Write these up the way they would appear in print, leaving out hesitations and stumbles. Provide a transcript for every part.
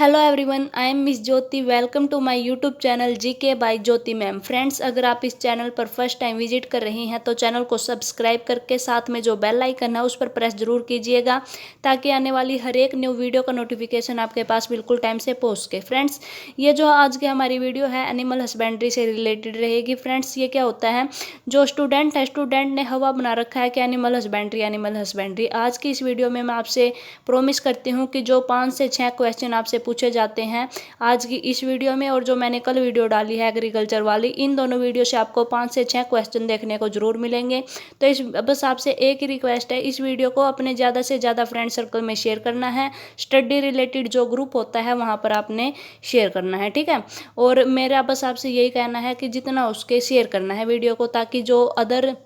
Hello everyone, I am Miss Jyoti. Welcome to my YouTube channel GK by Jyoti ma'am. Friends, अगर आप इस channel पर first time visit कर रही हैं तो चैनल को सब्सक्राइब करके साथ में जो बेल आइकन है उस पर प्रेस जरूर कीजिएगा ताकि आने वाली हर एक न्यू वीडियो का नोटिफिकेशन आपके पास बिल्कुल टाइम से पहुँच सके। फ्रेंड्स, ये जो आज की हमारी वीडियो है एनिमल हस्बेंड्री से रिलेटेड रहेगी। फ्रेंड्स, ये क्या होता है, जो स्टूडेंट ने हवा बना रखा है कि एनिमल हस्बेंड्री। आज की इस वीडियो में मैं आपसे प्रॉमिस करती हूँ कि जो 5 से 6 क्वेश्चन आपसे पूछे जाते हैं आज की इस वीडियो में और जो मैंने कल वीडियो डाली है एग्रीकल्चर वाली, इन दोनों वीडियो से आपको 5 से 6 क्वेश्चन देखने को जरूर मिलेंगे। तो इस बस आपसे एक ही रिक्वेस्ट है, इस वीडियो को अपने ज़्यादा से ज़्यादा फ्रेंड सर्कल में शेयर करना है। स्टडी रिलेटेड जो ग्रुप होता है वहाँ पर आपने शेयर करना है, ठीक है। और मेरा बस आपसे यही कहना है कि जितना उसके शेयर करना है वीडियो को, ताकि जो अदर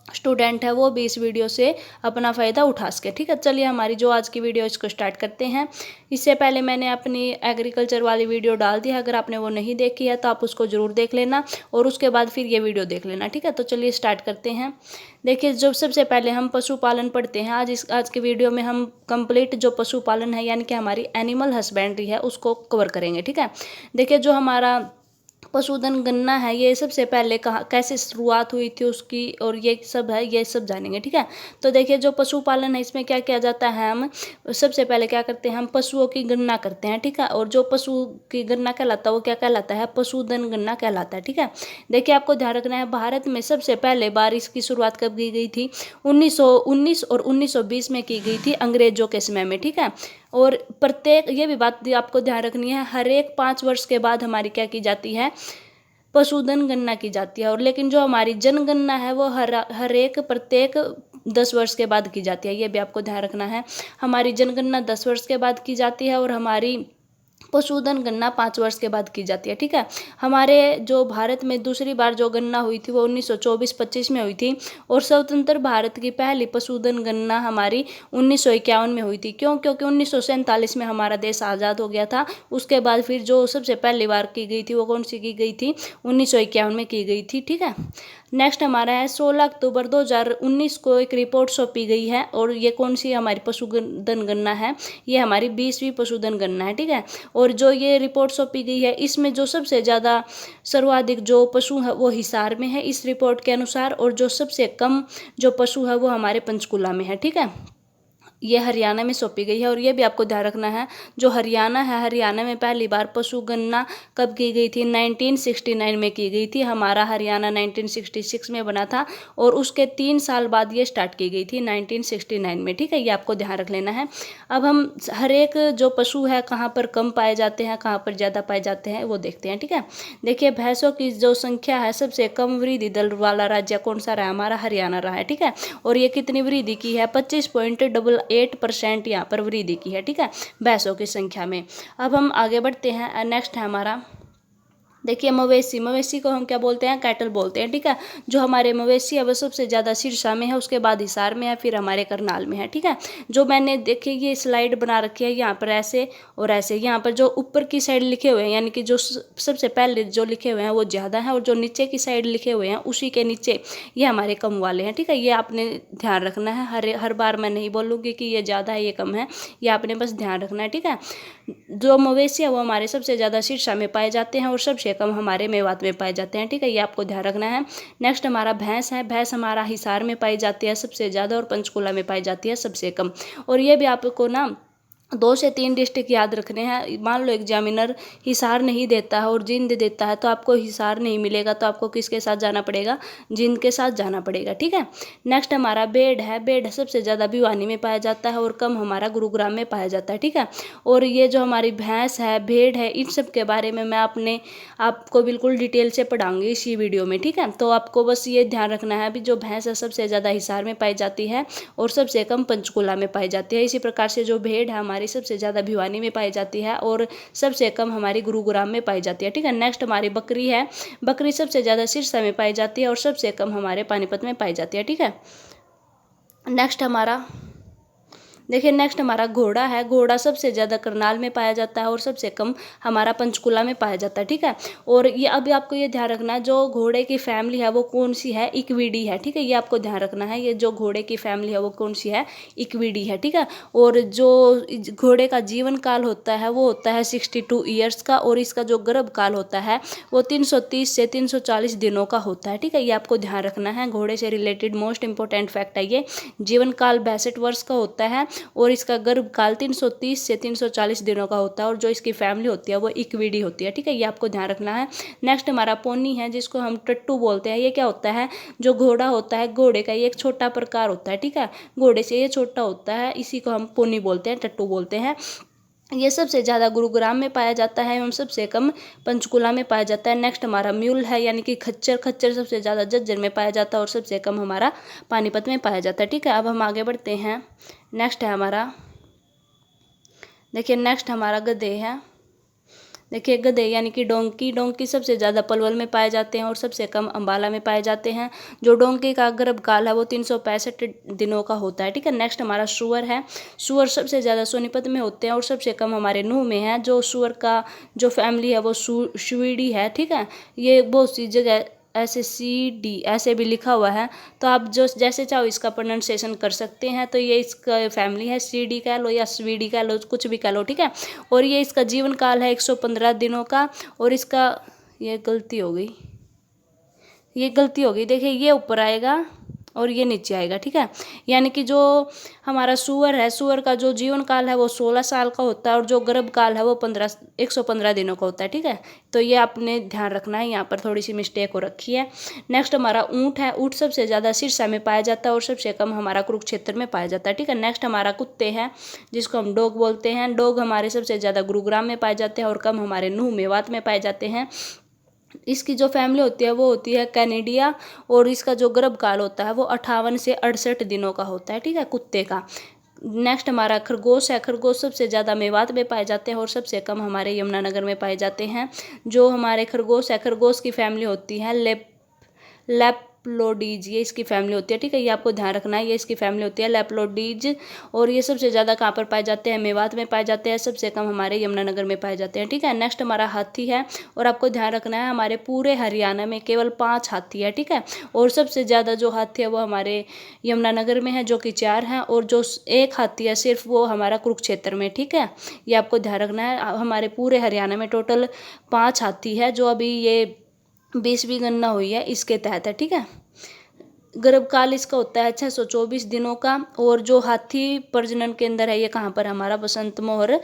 स्टूडेंट है वो भी इस वीडियो से अपना फ़ायदा उठा सके, ठीक है। चलिए हमारी जो आज की वीडियो इसको स्टार्ट करते हैं। इससे पहले मैंने अपनी एग्रीकल्चर वाली वीडियो डाल दी है, अगर आपने वो नहीं देखी है तो आप उसको ज़रूर देख लेना और उसके बाद फिर ये वीडियो देख लेना, ठीक है। तो चलिए स्टार्ट करते हैं। देखिए, जो सबसे पहले हम पशुपालन पढ़ते हैं। आज के वीडियो में हम कंप्लीट जो पशुपालन है यानी कि हमारी एनिमल हस्बेंड्री है उसको कवर करेंगे, ठीक है। देखिए, जो हमारा पशुधन गणना है ये सबसे पहले कहाँ कैसे शुरुआत हुई थी उसकी, और ये सब है, ये सब जानेंगे, ठीक है। तो देखिए, जो पशुपालन है इसमें क्या किया जाता है, हम सबसे पहले क्या करते हैं, हम पशुओं की गणना करते हैं, ठीक है। और जो पशु की गणना कहलाता है वो क्या कहलाता है, पशुधन गणना कहलाता है, ठीक है। देखिए, आपको ध्यान रखना है, भारत में सबसे पहले बार इसकी शुरुआत कब की गई थी, 1919 और 1920 में की गई थी, अंग्रेजों के समय में, ठीक है। और प्रत्येक, ये भी बात आपको ध्यान रखनी है, हर एक 5 वर्ष के बाद हमारी क्या की जाती है, पशुधन गणना की जाती है। और लेकिन जो हमारी जनगणना है वो हर एक प्रत्येक 10 वर्ष के बाद की जाती है, ये भी आपको ध्यान रखना है। हमारी जनगणना 10 वर्ष के बाद की जाती है और हमारी पशुधन गणना 5 वर्ष के बाद की जाती है, ठीक है। हमारे जो भारत में दूसरी बार जो गणना हुई थी वो 1924-25 में हुई थी और स्वतंत्र भारत की पहली पशुधन गणना हमारी 1951 में हुई थी। क्योंकि 1947 में हमारा देश आज़ाद हो गया था। उसके बाद फिर जो सबसे पहली बार की गई थी वो कौन सी की गई थी, 1951 में की गई थी, ठीक है। नेक्स्ट हमारा है 16 अक्टूबर 2019 को एक रिपोर्ट सौंपी गई है और ये कौन सी हमारी पशुधन गणना है, ये हमारी 20वीं पशुधन गणना है, ठीक है। और जो ये रिपोर्ट सौंपी गई है इसमें जो सबसे ज़्यादा सर्वाधिक जो पशु है वो हिसार में है इस रिपोर्ट के अनुसार, और जो सबसे कम जो पशु है वो हमारे पंचकुला में है, ठीक है। ये हरियाणा में सौंपी गई है। और ये भी आपको ध्यान रखना है, जो हरियाणा है, हरियाणा में पहली बार पशु गणना कब की गई थी, 1969 में की गई थी। हमारा हरियाणा 1966 में बना था और उसके 3 साल बाद ये स्टार्ट की गई थी 1969 में, ठीक है। ये आपको ध्यान रख लेना है। अब हम हर एक जो पशु है कहाँ पर कम पाए जाते हैं, कहाँ पर ज़्यादा पाए जाते हैं वो देखते हैं, ठीक है। देखिए, भैंसों की जो संख्या है, सबसे कम वृद्धि दर वाला राज्य कौन सा रहा, हमारा हरियाणा रहा है, ठीक है। और ये कितनी वृद्धि की है, 25.88% यहाँ पर वृद्धि की है, ठीक है, भैंसों की संख्या में। अब हम आगे बढ़ते हैं। नेक्स्ट है हमारा, देखिए, मवेशी को हम क्या बोलते हैं, कैटल बोलते हैं, ठीक है। जो हमारे मवेशी है वो सबसे ज़्यादा सिरसा में है, उसके बाद हिसार में है, फिर हमारे करनाल में है, ठीक है। जो मैंने देखिए ये स्लाइड बना रखी है, यहाँ पर ऐसे और ऐसे, यहाँ पर जो ऊपर की साइड लिखे हुए हैं यानी कि जो सबसे पहले जो लिखे हुए हैं वो ज़्यादा हैं और जो नीचे की साइड लिखे हुए हैं उसी के नीचे ये हमारे कम वाले हैं, ठीक है। ये आपने ध्यान रखना है, हर बार मैं नहीं बोलूँगी कि ये ज़्यादा है ये कम है, ये आपने बस ध्यान रखना है, ठीक है। जो मवेशी है वो हमारे सबसे ज़्यादा सिरसा में पाए जाते हैं और सबसे कम हमारे मेवात में पाए जाते हैं, ठीक है। ये आपको ध्यान रखना है। नेक्स्ट हमारा भैंस है। भैंस हमारा हिसार में पाई जाती है सबसे ज़्यादा और पंचकुला में पाई जाती है सबसे कम। और ये भी आपको ना 2 से 3 डिस्ट्रिक्ट याद रखने हैं। मान लो एग्जामिनर हिसार नहीं देता है और जींद देता है तो आपको हिसार नहीं मिलेगा, तो आपको किसके साथ जाना पड़ेगा, जींद के साथ जाना पड़ेगा, ठीक है। नेक्स्ट हमारा बेड है। बेड सबसे ज़्यादा भिवानी में पाया जाता है और कम हमारा गुरुग्राम में पाया जाता है, ठीक है। और ये जो हमारी भैंस है, भेड़ है, इन सब के बारे में मैं आपको बिल्कुल डिटेल से पढ़ाऊंगी इसी वीडियो में, ठीक है। तो आपको बस ये ध्यान रखना है, अभी जो भैंस है सबसे ज़्यादा हिसार में पाई जाती है और सबसे कम पंचकुला में पाई जाती है। इसी प्रकार से जो भेड़ है हमारी सबसे ज़्यादा भिवानी में पाई जाती है और सबसे कम हमारी गुरुग्राम में पाई जाती है, ठीक है। नेक्स्ट हमारी बकरी है। बकरी सबसे ज़्यादा सिरसा में पाई जाती है और सबसे कम हमारे पानीपत में पाई जाती है, ठीक है। नेक्स्ट हमारा देखिए नेक्स्ट हमारा घोड़ा है। घोड़ा सबसे ज़्यादा करनाल में पाया जाता है और सबसे कम हमारा पंचकुला में पाया जाता है, ठीक है। और ये अभी आपको ये ध्यान रखना है, जो घोड़े की फैमिली है वो कौन सी है, इक्विडी है, ठीक है। ये आपको ध्यान रखना है, ये जो घोड़े की फैमिली है वो कौन सी है, इक्विडी है, ठीक है। और जो घोड़े का जीवन काल होता है वो होता है 62 ईयर्स का, और इसका जो गर्भ काल होता है वो 330 से 340 दिनों का होता है, ठीक है। ये आपको ध्यान रखना है, घोड़े से रिलेटेड मोस्ट इंपॉर्टेंट फैक्ट है ये। जीवन काल 62 वर्ष का होता है और इसका गर्भकाल 330 से 340 दिनों का होता है, और जो इसकी फैमिली होती है वो इक्विडी होती है, ठीक है। ये आपको ध्यान रखना है। नेक्स्ट हमारा पोनी है, जिसको हम टट्टू बोलते हैं। ये क्या होता है, जो घोड़ा होता है घोड़े का ये एक छोटा प्रकार होता है, ठीक है। घोड़े से ये छोटा होता है, इसी को हम पोनी बोलते हैं, टट्टू बोलते हैं। ये सबसे ज़्यादा गुरुग्राम में पाया जाता है एवं सबसे कम पंचकुला में पाया जाता है। नेक्स्ट हमारा म्यूल है, यानी कि खच्चर। खच्चर सबसे ज़्यादा झज्जर में पाया जाता है और सबसे कम हमारा पानीपत में पाया जाता है, ठीक है। अब हम आगे बढ़ते हैं। नेक्स्ट है हमारा, देखिए नेक्स्ट हमारा गधे है। देखिए गधे यानी कि डोंकी। डोंकी सबसे ज़्यादा पलवल में पाए जाते हैं और सबसे कम अंबाला में पाए जाते हैं। जो डोंकी का गर्भकाल है वो 365 दिनों का होता है, ठीक है। नेक्स्ट हमारा सुअर है। सुअर सबसे ज़्यादा सोनीपत में होते हैं और सबसे कम हमारे नूह में है। जो सुअर का जो फैमिली है वो स्वीडी है, ठीक है। ये बहुत सी जगह ऐसे CD ऐसे भी लिखा हुआ है, तो आप जो जैसे चाहो इसका प्रोनाउंसिएशन कर सकते हैं। तो ये इसका फैमिली है, CD कह लो या स्वीडी कह लो, कुछ भी कह लो, ठीक है। और ये इसका जीवन काल है 115 दिनों का, और इसका ये गलती हो गई, देखिए ये ऊपर आएगा और ये नीचे आएगा, ठीक है। यानी कि जो हमारा सुअर है, सुअर का जो जीवन काल है वो 16 साल का होता है और जो गर्भ काल है वो 115 दिनों का होता है, ठीक है। तो ये आपने ध्यान रखना है, यहाँ पर थोड़ी सी मिस्टेक हो रखी है। नेक्स्ट हमारा ऊँट है। ऊँट सबसे ज़्यादा सिरसा में पाया जाता है और सबसे कम हमारा कुरुक्षेत्र में पाया जाता है, ठीक है। नेक्स्ट हमारा कुत्ते हैं, जिसको हम डॉग बोलते हैं। डॉग हमारे सबसे ज़्यादा गुरुग्राम में पाए जाते हैं और कम हमारे नूह मेवात में पाए जाते हैं। इसकी जो फैमिली होती है वो होती है कैनेडिया, और इसका जो गर्भकाल होता है वो 58 से 68 दिनों का होता है, ठीक है, कुत्ते का। नेक्स्ट हमारा खरगोश है। खरगोश सबसे ज़्यादा मेवात में पाए जाते हैं और सबसे कम हमारे यमुनानगर में पाए जाते हैं। जो हमारे खरगोश है, खरगोश की फैमिली होती है लेप्लोडीज, ये इसकी फैमिली होती है, ठीक है। ये आपको ध्यान रखना है, ये इसकी फैमिली होती है लेप्लोडीज। और ये सबसे ज़्यादा कहाँ पर पाए जाते हैं, मेवात में पाए जाते हैं। सबसे कम हमारे यमुनानगर में पाए जाते हैं, ठीक है। नेक्स्ट हमारा हाथी है, और आपको ध्यान रखना है हमारे पूरे हरियाणा में केवल 5 हाथी है, ठीक है। और सबसे ज़्यादा जो हाथी है वो हमारे यमुनानगर में है, जो कि 4 हैं, और जो एक हाथी है सिर्फ वो हमारा कुरुक्षेत्र में, ठीक है। ये आपको ध्यान रखना है। हमारे पूरे हरियाणा में टोटल 5 हाथी है, जो अभी ये 20वीं गणना हुई है इसके तहत है, ठीक है। गर्भकाल इसका होता है 624 दिनों का, और जो हाथी प्रजनन केंद्र है ये कहाँ पर, हमारा बसंत मोहर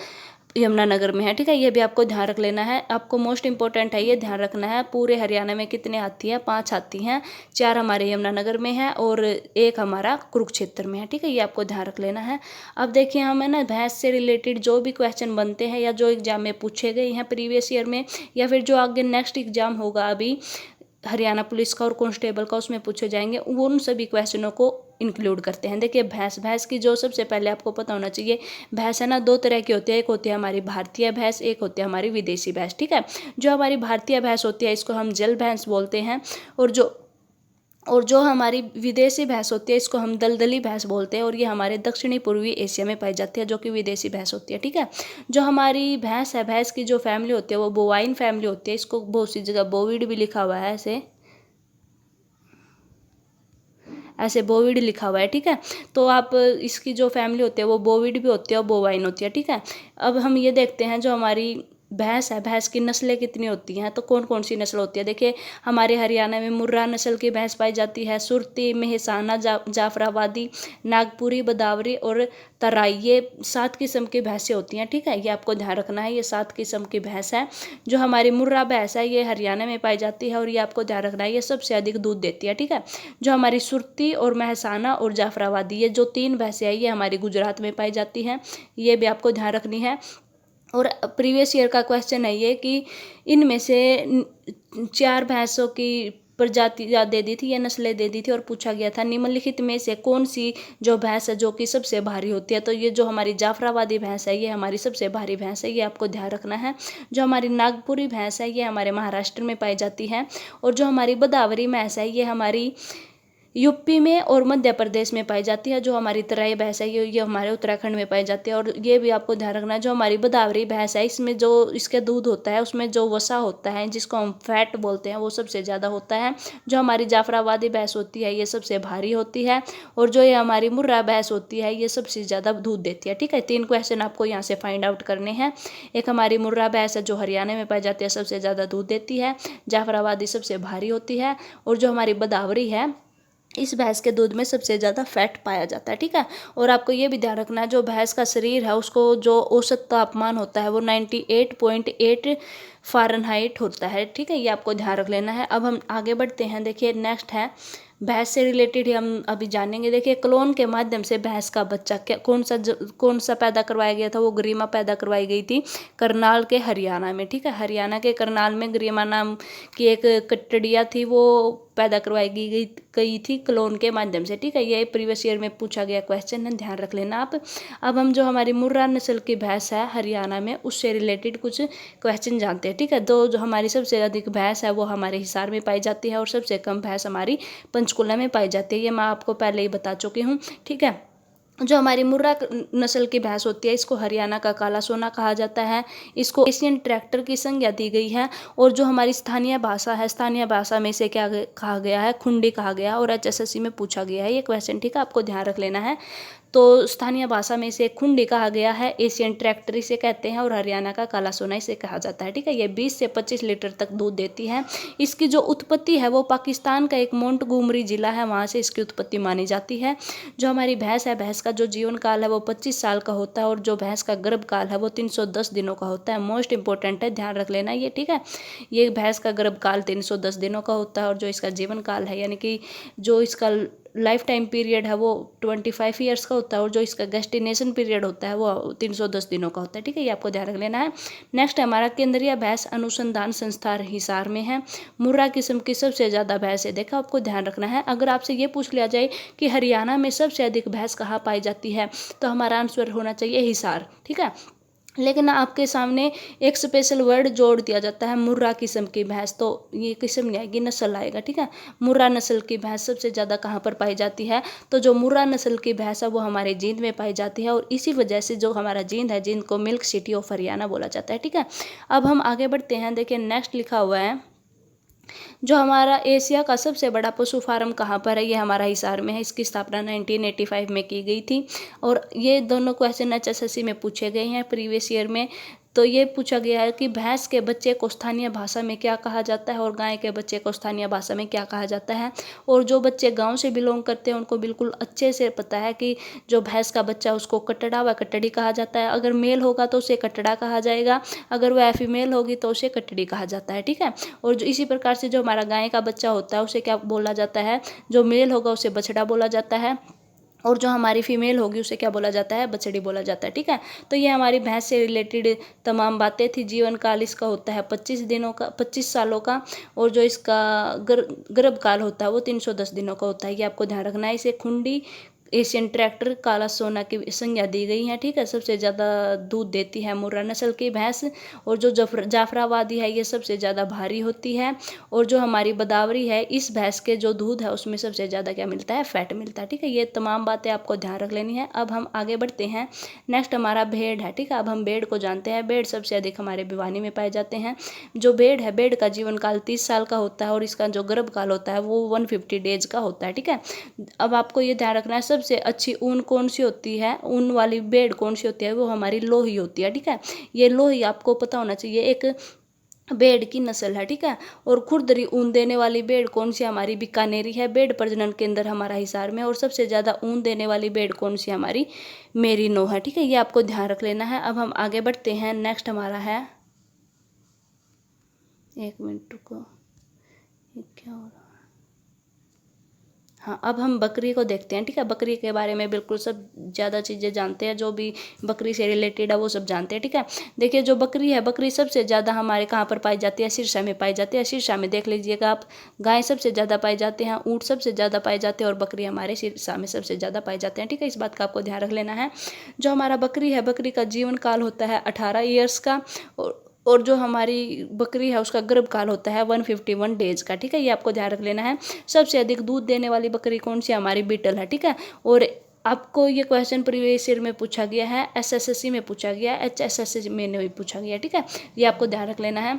यमुनानगर में है, ठीक है। ये भी आपको ध्यान रख लेना है, आपको मोस्ट इंपॉर्टेंट है ये ध्यान रखना है। पूरे हरियाणा में कितने हाथी हैं, 5 हाथी हैं, 4 हमारे यमुनानगर में है और 1 हमारा कुरुक्षेत्र में है, ठीक है। ये आपको ध्यान रख लेना है। अब देखिए हम है ना भैंस से रिलेटेड जो भी क्वेश्चन बनते हैं या जो एग्जाम में पूछे गए हैं प्रीवियस ईयर में, या फिर जो आगे नेक्स्ट एग्जाम होगा अभी हरियाणा पुलिस का और कांस्टेबल का, उसमें पूछे जाएंगे, वो उन सभी क्वेश्चनों को इंक्लूड करते हैं। देखिए भैंस की जो सबसे पहले आपको पता होना चाहिए, भैंस है ना 2 तरह की होती है। एक होती है हमारी भारतीय भैंस, एक होती है हमारी विदेशी भैंस, ठीक है। जो हमारी भारतीय भैंस होती है इसको हम जल भैंस बोलते हैं, और जो हमारी विदेशी भैंस होती है इसको हम दलदली भैंस बोलते हैं, और ये हमारे दक्षिणी पूर्वी एशिया में पाई जाती है, जो कि विदेशी भैंस होती है, ठीक है। जो हमारी भैंस है, भैंस की जो फैमिली होती है वो बोवाइन फैमिली होती है। इसको बहुत सी जगह बोविड भी लिखा हुआ है, ऐसे बोविड लिखा हुआ है, ठीक है। तो आप इसकी जो फैमिली होती है वो बोविड भी होती है और बोवाइन होती है, ठीक है। अब हम ये देखते हैं जो हमारी भैंस है, भैंस की नस्लें कितनी होती हैं, तो कौन कौन सी नस्ल होती है। देखिए हमारे हरियाणा में मुर्रा नस्ल की भैंस पाई जाती है, सुरती, मेहसाना, जाफराबादी, नागपुरी, बदावरी और तराई, ये 7 किस्म की भैंसें होती हैं, ठीक है। ये आपको ध्यान रखना है, ये 7 किस्म की भैंस है। जो हमारी मुर्रा भैंस है ये हरियाणा में पाई जाती है, और ये आपको ध्यान रखना है ये सबसे अधिक दूध देती है, ठीक है। जो हमारी सुरती और मेहसाना और जाफराबादी, ये जो 3 भैंसें हैं ये हमारी गुजरात में पाई जाती हैं, ये भी आपको ध्यान रखनी है। और प्रीवियस ईयर का क्वेश्चन है ये कि इनमें से 4 भैंसों की प्रजातियाँ दे दी थी या नस्लें दे दी थी, और पूछा गया था निम्नलिखित में से कौन सी जो भैंस है जो कि सबसे भारी होती है। तो ये जो हमारी जाफराबादी भैंस है ये हमारी सबसे भारी भैंस है, ये आपको ध्यान रखना है। जो हमारी नागपुरी भैंस है ये हमारे महाराष्ट्र में पाई जाती है, और जो हमारी बदावरी भैंस है ये हमारी यूपी में और मध्य प्रदेश में पाई जाती है। जो हमारी तराई भैंस है ये हमारे उत्तराखंड में पाई जाती है। और ये भी आपको ध्यान रखना है, जो हमारी बदावरी भैंस है इसमें जो इसके दूध होता है उसमें जो वसा होता है जिसको हम फैट बोलते हैं वो सबसे ज़्यादा होता है। जो हमारी जाफराबादी भैंस होती है ये सबसे भारी होती है। और जो ये हमारी मुर्रा भैंस होती है ये सबसे ज़्यादा दूध देती है। ठीक है, 3 क्वेश्चन आपको यहाँ से फाइंड आउट करने हैं। एक हमारी मुर्रा भैंस है जो हरियाणा में पाई जाती है, सबसे ज़्यादा दूध देती है। जाफराबादी सबसे भारी होती है। और जो हमारी बदावरी है इस भैंस के दूध में सबसे ज़्यादा फैट पाया जाता है। ठीक है, और आपको ये भी ध्यान रखना है जो भैंस का शरीर है उसको जो औसत तापमान होता है वो 98.8 फ़ारेनहाइट होता है। ठीक है, ये आपको ध्यान रख लेना है। अब हम आगे बढ़ते हैं। देखिए नेक्स्ट है भैंस से रिलेटेड ही हम अभी जानेंगे। देखिए क्लोन के माध्यम से भैंस का बच्चा कौन सा पैदा करवाया गया था, वो गरिमा पैदा करवाई गई थी करनाल के हरियाणा में। ठीक है, हरियाणा के करनाल में गरिमा नाम की एक कटड़िया थी वो पैदा करवाई गई थी क्लोन के माध्यम से। ठीक है, ये प्रीवियस ईयर में पूछा गया क्वेश्चन है, ध्यान रख लेना आप। अब हम जो हमारी मुर्रा नस्ल की भैंस है हरियाणा में उससे रिलेटेड कुछ क्वेश्चन जानते हैं। ठीक है, तो जो हमारी सबसे अधिक भैंस है वो हमारे हिसार में पाई जाती है और सबसे कम भैंस हमारी पंचकुला में पाई जाती है। ये मैं आपको पहले ही बता चुकी हूँ। ठीक है, जो हमारी मुर्रा नस्ल की भैंस होती है इसको हरियाणा का काला सोना कहा जाता है। इसको एशियन ट्रैक्टर की संज्ञा दी गई है। और जो हमारी स्थानीय भाषा है, स्थानीय भाषा में से क्या कहा गया है, खुंडी कहा गया है। और HSSC में पूछा गया है ये क्वेश्चन। ठीक है, आपको ध्यान रख लेना है। तो स्थानीय भाषा में इसे खुंडी कहा गया है, एशियन ट्रैक्टर इसे कहते हैं और हरियाणा का काला सोना इसे कहा जाता है। ठीक है, ये 20 से 25 लीटर तक दूध देती है। इसकी जो उत्पत्ति है वो पाकिस्तान का एक मोंटगोमरी जिला है, वहाँ से इसकी उत्पत्ति मानी जाती है। जो हमारी भैंस है, भैंस का जो जीवन काल है वो 25 साल का होता है। और जो भैंस का गर्भ काल है वो 310 दिनों का होता है। मोस्ट इंपॉर्टेंट है, ध्यान रख लेना ये। ठीक है, ये भैंस का गर्भ काल 310 दिनों का होता है। और जो इसका जीवन काल है यानी कि जो इसका लाइफ टाइम पीरियड है वो 25 ईयर्स का होता है। और जो इसका गेस्टिनेशन पीरियड होता है वो 310 दिनों का होता है। ठीक है, ये आपको ध्यान रख लेना है। नेक्स्ट हमारा केंद्रीय भैंस अनुसंधान संस्थान हिसार में है। मुर्रा किस्म की सबसे ज़्यादा भैंस है। देखा, आपको ध्यान रखना है। अगर आपसे ये पूछ लिया जाए कि हरियाणा में सबसे अधिक भैंस कहाँ पाई जाती है तो हमारा आंसर होना चाहिए हिसार। ठीक है, लेकिन आपके सामने एक स्पेशल वर्ड जोड़ दिया जाता है मुर्रा किस्म की भैंस, तो ये किस्म नहीं आएगी, नस्ल आएगा। ठीक है, मुर्रा नस्ल की भैंस सबसे ज़्यादा कहाँ पर पाई जाती है तो जो मुर्रा नस्ल की भैंस है वो हमारे जींद में पाई जाती है। और इसी वजह से जो हमारा जींद है, जींद को मिल्क सिटी ऑफ हरियाणा बोला जाता है। ठीक है, अब हम आगे बढ़ते हैं। देखिए नेक्स्ट लिखा हुआ है जो हमारा एशिया का सबसे बड़ा पशु फार्म कहाँ पर है, ये हमारा हिसार में है। इसकी स्थापना 1985 में की गई थी। और ये दोनों क्वेश्चन HSSC में पूछे गए हैं प्रीवियस ईयर में। तो ये पूछा गया है कि भैंस के बच्चे को स्थानीय भाषा में क्या कहा जाता है और गाय के बच्चे को स्थानीय भाषा में क्या कहा जाता है। और जो बच्चे गांव से बिलोंग करते हैं उनको बिल्कुल अच्छे से पता है कि जो भैंस का बच्चा उसको कटड़ा व कटड़ी कहा जाता है। अगर मेल होगा तो उसे कटड़ा कहा जाएगा, अगर वह फीमेल होगी तो उसे कटड़ी कहा जाता है। ठीक है, और जो इसी प्रकार से जो हमारा गाय का बच्चा होता है उसे क्या बोला जाता है, जो मेल होगा उसे बछड़ा बोला जाता है। और जो हमारी फीमेल होगी उसे क्या बोला जाता है, बछड़ी बोला जाता है। ठीक है, तो ये हमारी भैंस से रिलेटेड तमाम बातें थी। जीवन काल इसका होता है 25 दिनों का, 25 सालों का। और जो इसका गर्भ काल होता है वो 310 दिनों का होता है। ये आपको ध्यान रखना है। इसे खुंडी एशियन ट्रैक्टर काला सोना की संज्ञा दी गई है। ठीक है, सबसे ज़्यादा दूध देती है मुर्रा नस्ल की भैंस। और जो जाफराबादी है ये सबसे ज़्यादा भारी होती है। और जो हमारी बदावरी है इस भैंस के जो दूध है उसमें सबसे ज़्यादा क्या मिलता है, फैट मिलता है। ठीक है, ये तमाम बातें आपको ध्यान रख लेनी है। अब हम आगे बढ़ते हैं। नेक्स्ट हमारा भेड़ है। ठीक है, अब हम भेड़ को जानते हैं। भेड़ सबसे अधिक हमारे भिवानी में पाए जाते हैं। जो भेड़ है, भेड़ का जीवन काल 30 साल का होता है। और इसका जो गर्भ काल होता है वो 150 डेज का होता है। ठीक है, अब आपको ये ध्यान रखना है सबसे अच्छी ऊन कौन सी होती है, ऊन वाली भेड़ कौन सी होती है, वो हमारी लोही होती है। ठीक है, ये लोही आपको पता होना चाहिए, एक भेड़ की नस्ल है। ठीक है, और खुरदरी ऊन देने वाली भेड़ कौन सी, हमारी बीकानेरी है। भेड़ प्रजनन केंद्र हमारा हिसार में। और सबसे ज़्यादा ऊन देने वाली भेड़ कौन सी, हमारी मेरिनो है। ठीक है, ये आपको ध्यान रख लेना है। अब हम आगे बढ़ते हैं। नेक्स्ट हमारा है, एक मिनट रुको, ये क्या हो रहा है। हाँ, अब हम बकरी को देखते हैं। ठीक है, बकरी के बारे में बिल्कुल सब ज़्यादा चीज़ें जानते हैं, जो भी बकरी से रिलेटेड है वो सब जानते हैं। ठीक है, देखिए जो बकरी है, बकरी सबसे ज़्यादा हमारे कहाँ पर पाई जाती है, सिरसा में पाई जाती है। सिरसा में देख लीजिएगा आप, गाय सबसे ज़्यादा पाई जाते हैं, ऊँट सबसे ज़्यादा पाए जाते हैं और बकरी हमारे सिरसा में सबसे ज़्यादा पाए जाते हैं। ठीक है, इस बात का आपको ध्यान रख लेना है। जो हमारा बकरी है, बकरी का जीवन काल होता है 18 ईयर्स का। और जो हमारी बकरी है उसका गर्भकाल होता है 151 डेज का, ठीक है, ये आपको ध्यान रख लेना है। सबसे अधिक दूध देने वाली बकरी कौन सी, हमारी बीटल है, ठीक है। और आपको ये क्वेश्चन प्रीवियस ईयर में पूछा गया है, एसएससी में पूछा गया, एचएसएससी में नहीं पूछा गया, ठीक है, ये आपको ध्यान रख लेना है।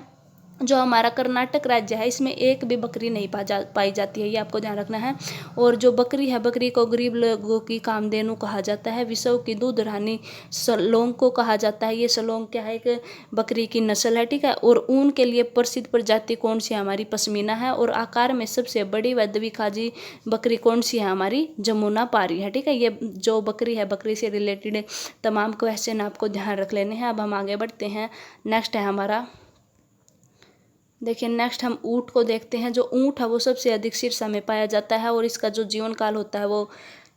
जो हमारा कर्नाटक राज्य है इसमें एक भी बकरी नहीं पाई जाती है, ये आपको ध्यान रखना है। और जो बकरी है, बकरी को गरीब लोगों की कामधेनु कहा जाता है, विश्व की दूध रानी सलोंग को कहा जाता है। ये सलोंग क्या है, एक बकरी की नस्ल है, ठीक है। और ऊन के लिए प्रसिद्ध प्रजाति कौन सी है, हमारी पश्मीना है। और आकार में सबसे बड़ी व द्विकाजी बकरी कौन सी है, हमारी जमुना पारी है, ठीक है। ये जो बकरी है, बकरी से रिलेटेड तमाम क्वेश्चन आपको ध्यान रख लेने हैं। अब हम आगे बढ़ते हैं। नेक्स्ट है हमारा, देखिए नेक्स्ट हम ऊँट को देखते हैं। जो ऊँट है वो सबसे अधिक सिरसा में पाया जाता है और इसका जो जीवन काल होता है वो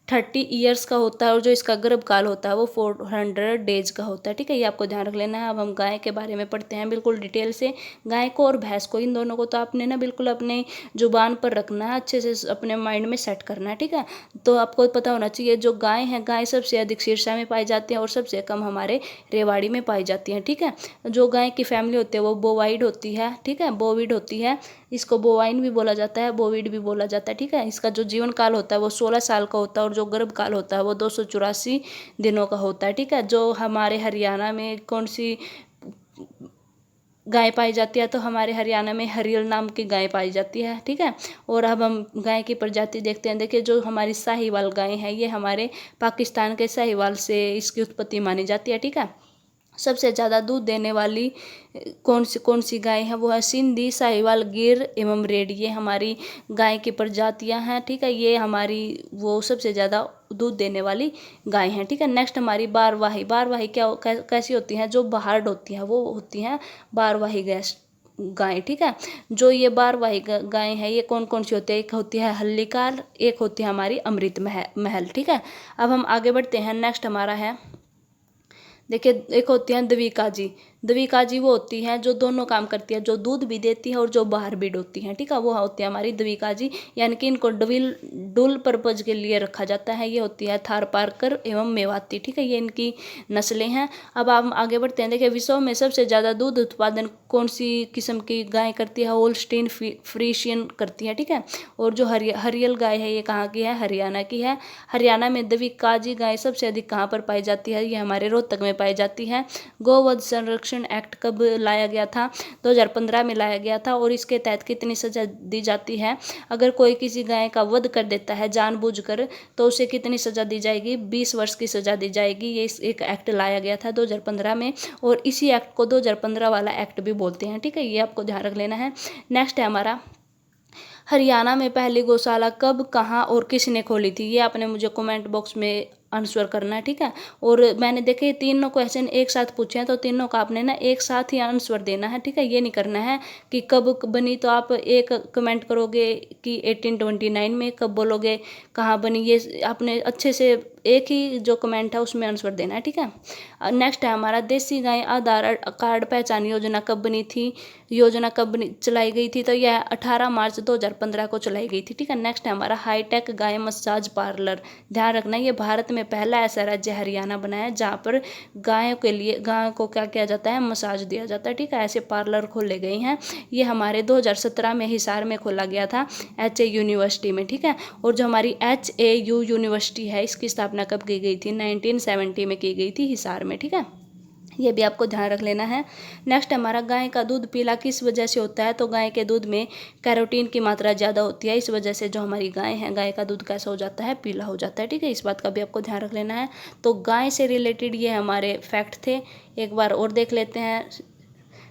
30 ईयर्स का होता है और जो इसका गर्भकाल होता है वो 400 डेज का होता है, ठीक है, ये आपको ध्यान रख लेना है। अब हम गाय के बारे में पढ़ते हैं बिल्कुल डिटेल से। गाय को और भैंस को, इन दोनों को तो आपने ना बिल्कुल अपने जुबान पर रखना है, अच्छे से अपने माइंड में सेट करना है, ठीक है। तो आपको पता होना चाहिए जो गाय है, गाय सबसे अधिक सिरसा में पाई जाती है और सबसे कम हमारे रेवाड़ी में पाई जाती हैं, ठीक है। जो गाय की फैमिली होती है वो बोवाइड होती है, ठीक है, बोविड होती है। इसको बोवाइन भी बोला जाता है, बोविड भी बोला जाता है, ठीक है। इसका जो जीवन काल होता है वो 16 साल का होता है और जो गर्भकाल होता है वो 284 दिनों का होता है, ठीक है। जो हमारे हरियाणा में कौन सी गाय पाई जाती है, तो हमारे हरियाणा में हरियल नाम की गाय पाई जाती है, ठीक है। और अब हम गाय की प्रजाति देखते हैं। देखिए जो हमारी साहिवाल गाय है ये हमारे पाकिस्तान के साहिवाल से इसकी उत्पत्ति मानी जाती है, ठीक है। सबसे ज़्यादा दूध देने वाली कौन सी गाय है, वो है सिंधी, साहिवाल, गिर एवं रेड। ये हमारी गाय की प्रजातियां हैं, ठीक है। ये हमारी वो सबसे ज़्यादा दूध देने वाली गाय हैं, ठीक है। नेक्स्ट हमारी बारवाही। बारवाही कैसी होती हैं, जो बाहर होती हैं वो होती हैं बारवाही गाय, ठीक है। जो ये बारवाही गाय है ये कौन कौन सी होती है, एक होती है हल्लीकार, एक होती है हमारी अमृत महल, ठीक है। अब हम आगे बढ़ते हैं। नेक्स्ट हमारा है, देखिए एक होती है द्विकाजी। द्विकाजी वो होती है जो दोनों काम करती है, जो दूध भी देती है और जो बाहर भी डोती है, ठीक है, वो होती है हमारी द्विकाजी। यानी कि इनको डुल पर्पज के लिए रखा जाता है। ये होती है थारपारकर एवं मेवाती, ठीक है, ये इनकी नस्लें हैं। अब हम आगे बढ़ते हैं। देखिए विश्व में सबसे ज़्यादा दूध उत्पादन कौन सी किस्म की गाय करती है, होल्स्टीन फ्रीशियन करती है, ठीक है। और जो हरियल गाय है ये कहाँ की है, हरियाणा की है। हरियाणा में द्विकाजी गाय सबसे अधिक कहाँ पर पाई जाती है, ये हमारे रोहतक में पाई जाती है। गोवध संरक्षण एक्ट कब लाया गया था, 2015 में लाया गया था। और इसके तहत कितनी सजा दी जाती है, अगर कोई किसी गाय का वध कर देता है जानबूझकर तो उसे कितनी सजा दी जाएगी, 20 वर्ष की सजा दी जाएगी। ये एक एक्ट लाया गया था 2015 में और इसी एक्ट को 2015 वाला एक्ट भी बोलते हैं, ठीक है, ये आपको ध्यान रख लेना है। नेक्स्ट है हमारा, हरियाणा में पहली गौशाला कब, कहाँ और किसने खोली थी, ये आपने मुझे कमेंट बॉक्स में आंसर करना है, ठीक है। और मैंने देखे तीनों क्वेश्चन एक साथ पूछे हैं तो तीनों का आपने ना एक साथ ही आंसर देना है, ठीक है। ये नहीं करना है कि कब बनी तो आप एक कमेंट करोगे कि 1829 में, कब बोलोगे कहाँ बनी, ये आपने अच्छे से एक ही जो कमेंट है उसमें आंसर देना है, ठीक है। नेक्स्ट है हमारा, देसी गाय आधार कार्ड पहचान योजना कब बनी थी, योजना कब चलाई गई थी, तो यह 18 मार्च 2015 को चलाई गई थी, ठीक है। नेक्स्ट है हमारा, हाईटेक गाय मसाज पार्लर। ध्यान रखना ये भारत में पहला ऐसा राज्य हरियाणा बना है जहाँ पर गायों के लिए, गायों को क्या किया जाता है, मसाज दिया जाता है, ठीक है। ऐसे पार्लर खोले गए हैं। ये हमारे 2017 में हिसार में खोला गया था HAU यूनिवर्सिटी में, ठीक है। और जो हमारी HAU यूनिवर्सिटी है इसकी स्थापना कब की गई थी, 1970 में की गई थी हिसार में, ठीक है, ये भी आपको ध्यान रख लेना है। नेक्स्ट हमारा, गाय का दूध पीला किस वजह से होता है, तो गाय के दूध में कैरोटीन की मात्रा ज़्यादा होती है, इस वजह से जो हमारी गाय है, गाय का दूध कैसा हो जाता है, पीला हो जाता है, ठीक है। इस बात का भी आपको ध्यान रख लेना है। तो गाय से रिलेटेड ये हमारे फैक्ट थे, एक बार और देख लेते हैं।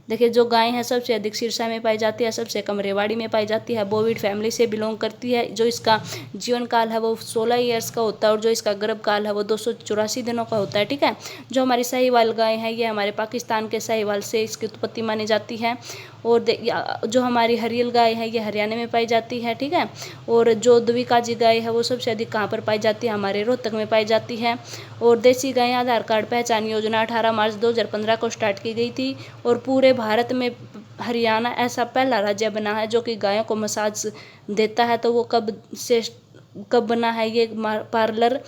देखिए जो गाय है सबसे अधिक सिरसा में पाई जाती है, सबसे कम रेवाड़ी में पाई जाती है, बोविड फैमिली से बिलोंग करती है। जो इसका जीवन काल है वो 16 ईयर्स का होता है और जो इसका गर्भ काल है वो 284 दिनों का होता है, ठीक है। जो हमारी साहिवाल गाय है ये हमारे पाकिस्तान के साहिवाल से इसकी उत्पत्ति मानी जाती है। और जो हमारी हरियल गाय है ये हरियाणा में पाई जाती है, ठीक है। और जो द्विकाजी गाय है वो सबसे अधिक कहाँ पर पाई जाती है, हमारे रोहतक में पाई जाती है। और देसी गाय आधार कार्ड पहचान योजना 18 मार्च 2015 को स्टार्ट की गई थी और पूरे भारत में हरियाणा ऐसा पहला राज्य बना है जो कि गायों को मसाज देता है। तो वो कब बना है ये पार्लर,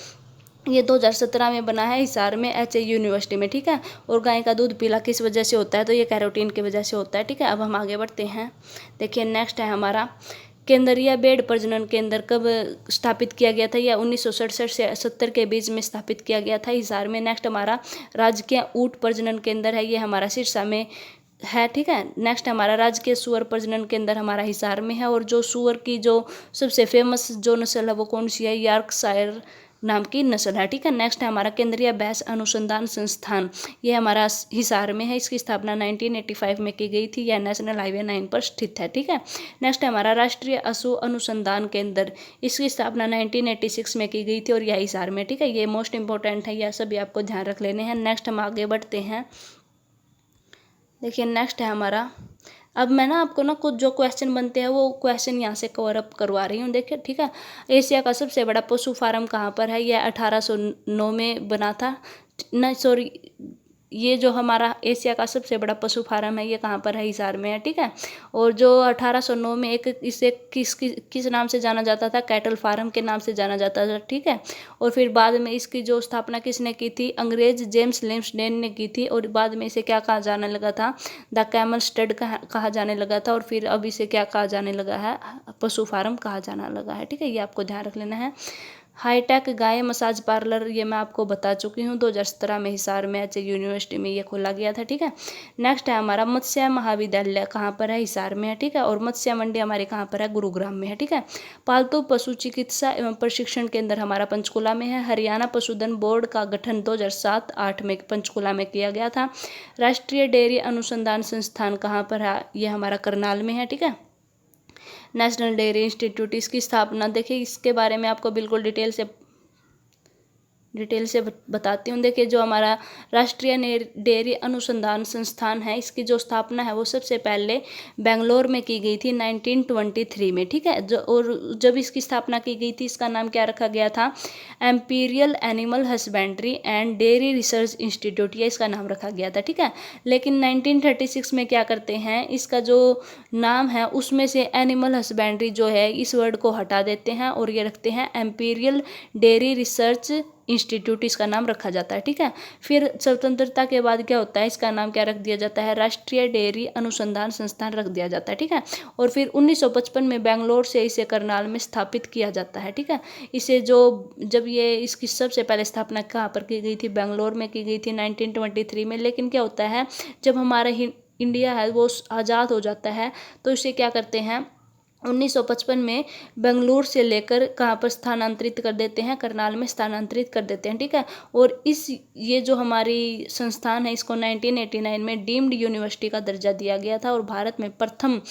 ये 2017 में बना है हिसार में HU यूनिवर्सिटी में, ठीक है। और गाय का दूध पीला किस वजह से होता है, तो ये कैरोटीन की वजह से होता है, ठीक है। अब हम आगे बढ़ते हैं। देखिए नेक्स्ट है हमारा केंद्रीय भेड़ प्रजनन केंद्र कब स्थापित किया गया था, या 1967 से 70 के बीच में स्थापित किया गया था हिसार में। नेक्स्ट हमारा राजकीय ऊँट प्रजनन केंद्र है, ये हमारा सिरसा में है, ठीक है। नेक्स्ट हमारा राजकीय सुअर प्रजनन केंद्र हमारा हिसार में है। और जो सुअर की जो सबसे फेमस जो नस्ल है वो कौन सी है, यॉर्कशायर नाम की नस्ल है, ठीक है। नेक्स्ट है हमारा केंद्रीय भैंस अनुसंधान संस्थान, ये हमारा हिसार में है। इसकी स्थापना 1985 में की गई थी। यह नेशनल हाईवे 9 पर स्थित है, ठीक है। नेक्स्ट है हमारा राष्ट्रीय पशु अनुसंधान केंद्र, इसकी स्थापना 1986 में की गई थी और यह हिसार में, ठीक है। ये मोस्ट इंपॉर्टेंट है, यह सभी आपको ध्यान रख लेने हैं। नेक्स्ट हम आगे बढ़ते हैं। देखिए नेक्स्ट है हमारा, अब मैं ना आपको ना कुछ जो क्वेश्चन बनते हैं वो क्वेश्चन यहाँ से कवर अप करवा रही हूँ, देखिए, ठीक है। एशिया का सबसे बड़ा पशु फार्म कहाँ पर है, यह 1809 में बना था। नहीं सॉरी, ये जो हमारा एशिया का सबसे बड़ा पशु फार्म है ये कहाँ पर है, हिसार में है, ठीक है। और जो 1809 में एक इसे किस नाम से जाना जाता था, कैटल फार्म के नाम से जाना जाता था, ठीक है। और फिर बाद में इसकी जो स्थापना किसने की थी, अंग्रेज जेम्स लिम्सडेन ने की थी। और बाद में इसे क्या कहा जाने लगा था, द कैमल स्टड कहा जाने लगा था। और फिर अब इसे क्या कहा जाने लगा है, पशु फार्म कहा जाने लगा है, ठीक है। ये आपको ध्यान रख लेना है। हाईटेक गाय मसाज पार्लर, ये मैं आपको बता चुकी हूँ, 2017 में हिसार में HU यूनिवर्सिटी में ये खोला गया था, ठीक है। नेक्स्ट है हमारा मत्स्य महाविद्यालय कहाँ पर है, हिसार में है, ठीक है। और मत्स्य मंडी हमारे कहाँ पर है, गुरुग्राम में है, ठीक है। पालतू पशु चिकित्सा एवं प्रशिक्षण केंद्र हमारा पंचकुला में है। हरियाणा पशुधन बोर्ड का गठन 2007-8 में पंचकुला में किया गया था। राष्ट्रीय डेयरी अनुसंधान संस्थान कहाँ पर है, ये हमारा करनाल में है, ठीक है। नेशनल डेयरी इंस्टीट्यूट, इसकी स्थापना देखिए, इसके बारे में आपको बिल्कुल डिटेल से बताती हूँ। देखिए जो हमारा राष्ट्रीय डेयरी अनुसंधान संस्थान है, इसकी जो स्थापना है वो सबसे पहले बेंगलोर में की गई थी 1923 में, ठीक है। और जब इसकी स्थापना की गई थी इसका नाम क्या रखा गया था, Amperian animal husbandry and dairy research institute, ये इसका नाम रखा गया था, ठीक है। लेकिन 1936 में क्या करते हैं, इसका जो नाम है उसमें से एनिमल हस्बेंड्री जो है इस वर्ड को हटा देते हैं और ये रखते हैं एम्पीरियल डेयरी रिसर्च इंस्टीट्यूट, इसका नाम रखा जाता है, ठीक है। फिर स्वतंत्रता के बाद क्या होता है, इसका नाम क्या रख दिया जाता है, राष्ट्रीय डेयरी अनुसंधान संस्थान रख दिया जाता है, ठीक है। और फिर 1955 में बेंगलोर से इसे करनाल में स्थापित किया जाता है, ठीक है। इसे जो जब ये इसकी सबसे पहले स्थापना कहाँ पर की गई थी, बेंगलोर में की गई थी 1923 में। लेकिन क्या होता है, जब हमारा इंडिया है वो आज़ाद हो जाता है तो इसे क्या करते हैं, 1955 में बेंगलुरु से लेकर कहाँ पर स्थानांतरित कर देते हैं, करनाल में स्थानांतरित कर देते हैं, ठीक है। और ये जो हमारी संस्थान है इसको 1989 में डीम्ड यूनिवर्सिटी का दर्जा दिया गया था। और भारत में प्रथम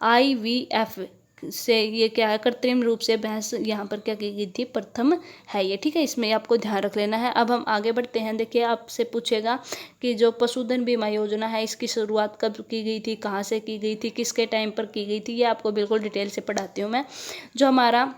IVF से ये क्या है, कृत्रिम रूप से भैंस यहाँ पर क्या की गई थी, प्रथम है ये, ठीक है। इसमें आपको ध्यान रख लेना है। अब हम आगे बढ़ते हैं। देखिए आपसे पूछेगा कि जो पशुधन बीमा योजना है इसकी शुरुआत कब की गई थी, कहाँ से की गई थी, किसके टाइम पर की गई थी, ये आपको बिल्कुल डिटेल से पढ़ाती हूँ मैं। जो हमारा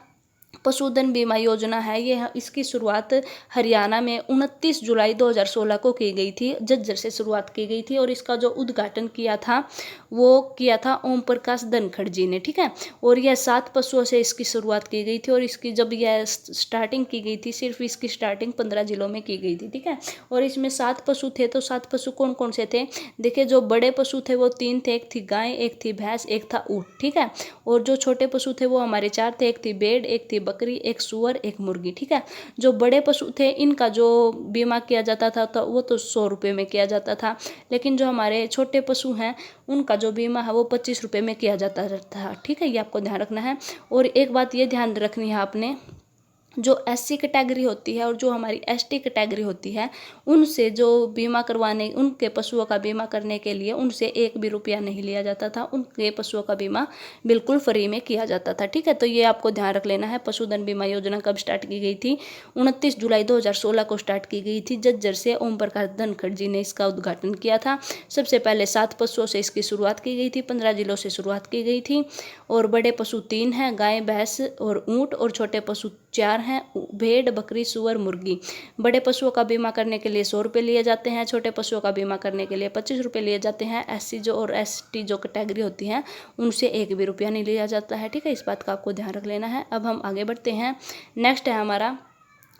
पशुधन बीमा योजना है ये इसकी शुरुआत हरियाणा में 29 जुलाई 2016 को की गई थी, झज्जर से शुरुआत की गई थी। और इसका जो उद्घाटन किया था वो किया था ओम प्रकाश धनखड़ जी ने, ठीक है। और यह 7 पशुओं से इसकी शुरुआत की गई थी। और इसकी जब यह स्टार्टिंग की गई थी, सिर्फ इसकी स्टार्टिंग 15 जिलों में की गई थी, ठीक है। और इसमें 7 पशु थे, तो 7 पशु कौन कौन से थे, देखिए जो बड़े पशु थे वो 3 थे, एक थी गाय, एक थी भैंस, एक था ऊँट, ठीक है। और जो छोटे पशु थे वो हमारे 4 थे, एक थी भेड़, एक थी बकरी, एक सुअर, एक मुर्गी, ठीक है। जो बड़े पशु थे इनका जो बीमा किया जाता था तो वो तो 100 रुपये में किया जाता था। लेकिन जो हमारे छोटे पशु हैं उनका जो बीमा है वो 25 रुपये में किया जाता था, ठीक है। ये आपको ध्यान रखना है। और एक बात ये ध्यान रखनी है आपने, जो SC कैटेगरी होती है और जो हमारी ST कैटेगरी होती है उनसे जो बीमा करवाने, उनके पशुओं का बीमा करने के लिए उनसे 1 भी रुपया नहीं लिया जाता था, उनके पशुओं का बीमा बिल्कुल फ्री में किया जाता था, ठीक है। तो ये आपको ध्यान रख लेना है। पशुधन बीमा योजना कब स्टार्ट की गई थी, 29 जुलाई 2016 को स्टार्ट की गई थी। झज्जर से ओम प्रकाश धनखड़ जी ने इसका उद्घाटन किया था। सबसे पहले 7 पशुओं से इसकी शुरुआत की गई थी, 15 जिलों से शुरुआत की गई थी। और बड़े पशु 3 हैं, गाय, भैंस और ऊँट। और छोटे पशु 4 हैं, भेड़, बकरी, सुअर, मुर्गी। बड़े पशुओं का बीमा करने के लिए 100 रुपये लिए जाते हैं, छोटे पशुओं का बीमा करने के लिए 25 रुपये लिए जाते हैं। SC जो और ST जो कैटेगरी होती हैं उनसे 1 भी रुपया नहीं लिया जाता है, ठीक है। इस बात का आपको ध्यान रख लेना है। अब हम आगे बढ़ते हैं। नेक्स्ट है हमारा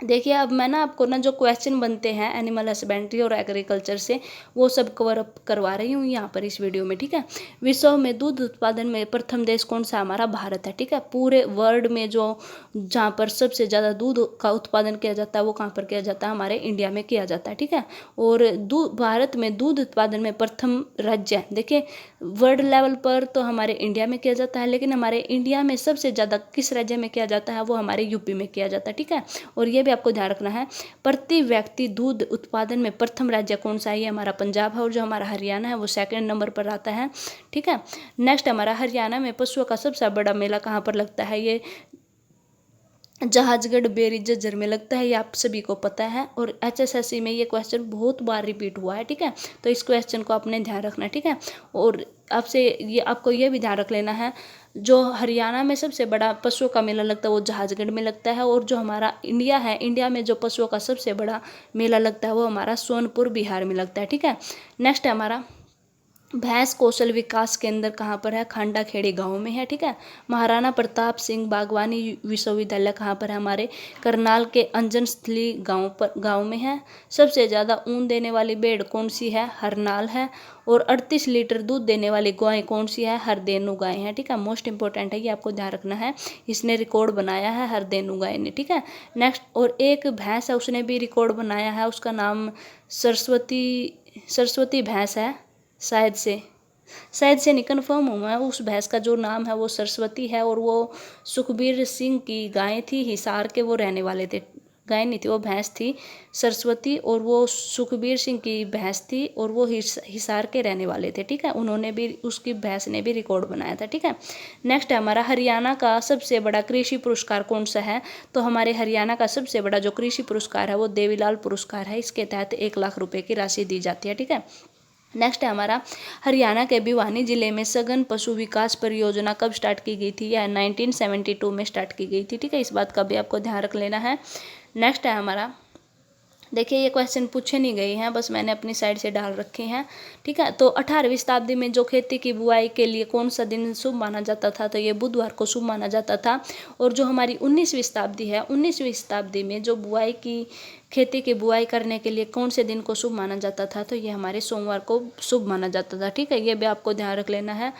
देखिए अब मैं ना आपको ना जो क्वेश्चन बनते हैं एनिमल हस्बेंड्री और एग्रीकल्चर से वो सब कवर अप करवा रही हूँ यहाँ पर इस वीडियो में, ठीक है। विश्व में दूध उत्पादन में प्रथम देश कौन सा? हमारा भारत है, ठीक है। पूरे वर्ल्ड में जो जहाँ पर सबसे ज़्यादा दूध का उत्पादन किया जाता है वो कहाँ पर किया जाता है? हमारे इंडिया में किया जाता है, ठीक है। और भारत में दूध उत्पादन में प्रथम राज्य है, देखिए वर्ल्ड लेवल पर तो हमारे इंडिया में किया जाता है, लेकिन हमारे इंडिया में सबसे ज़्यादा किस राज्य में किया जाता है? वो हमारे यूपी में किया जाता है, ठीक है। और ये भी आपको ध्यान रखना है, प्रति व्यक्ति दूध उत्पादन में प्रथम राज्य कौन सा है? ये हमारा पंजाब है। और जो हमारा हरियाणा है वो सेकंड नंबर पर आता है, ठीक है। नेक्स्ट हमारा हरियाणा में पशुओं का सबसे बड़ा मेला कहाँ पर लगता है? ये जहाजगढ़ बेरी झज्जर में लगता है, ये आप सभी को पता है। और HSSC में ये क्वेश्चन बहुत बार रिपीट हुआ है, ठीक है। तो इस क्वेश्चन को आपने ध्यान रखना है, ठीक है। और आपसे ये आपको ये भी ध्यान रख लेना है, जो हरियाणा में सबसे बड़ा पशुओं का मेला लगता है वो जहाजगढ़ में लगता है। और जो हमारा इंडिया है, इंडिया में जो पशुओं का सबसे बड़ा मेला लगता है वो हमारा सोनपुर बिहार में लगता है, ठीक है। नेक्स्ट है हमारा भैंस कौशल विकास केंद्र कहाँ पर है? खांडा खेड़ी गांव में है, ठीक है। महाराणा प्रताप सिंह बागवानी विश्वविद्यालय कहाँ पर है? हमारे करनाल के अंजन स्थली गांव में है। सबसे ज़्यादा ऊन देने वाली भेड़ कौन सी है? हरनाल है। और 38 लीटर दूध देने वाली गाय कौन सी है? हरदेनु गाय है, ठीक है। मोस्ट इंपॉर्टेंट है, ये आपको ध्यान रखना है, इसने रिकॉर्ड बनाया है हरदेनु गाय ने, ठीक है। नेक्स्ट और एक भैंस है उसने भी रिकॉर्ड बनाया है, उसका नाम सरस्वती भैंस है, शायद से नहीं कन्फर्म हूँ मैं। उस भैंस का जो नाम है वो सरस्वती है। और वो सुखबीर सिंह की गाय थी, हिसार के वो रहने वाले थे। गाय नहीं थी, वो भैंस थी सरस्वती, और वो सुखबीर सिंह की भैंस थी और वो हिसार के रहने वाले थे, ठीक है। उन्होंने भी, उसकी भैंस ने भी रिकॉर्ड बनाया था, ठीक है। नेक्स्ट है हमारा हरियाणा का सबसे बड़ा कृषि पुरस्कार कौन सा है? तो हमारे हरियाणा का सबसे बड़ा जो कृषि पुरस्कार है वो देवीलाल पुरस्कार है। इसके तहत 1 लाख रुपए की राशि दी जाती है, ठीक है। नेक्स्ट है हमारा हरियाणा के भिवानी जिले में सघन पशु विकास परियोजना कब स्टार्ट की गई थी? यह 1972 में स्टार्ट की गई थी, ठीक है। इस बात का भी आपको ध्यान रख लेना है। नेक्स्ट है हमारा, देखिए ये क्वेश्चन पूछे नहीं गए हैं, बस मैंने अपनी साइड से डाल रखे हैं, ठीक है। तो 18वीं शताब्दी में जो खेती की बुआई के लिए कौन सा दिन शुभ माना जाता था? तो ये बुधवार को शुभ माना जाता था। और जो हमारी 19वीं शताब्दी है, 19वीं शताब्दी में जो खेती की बुआई करने के लिए कौन से दिन को शुभ माना जाता था? तो ये हमारे सोमवार को शुभ माना जाता था, ठीक है। ये भी आपको ध्यान रख लेना है।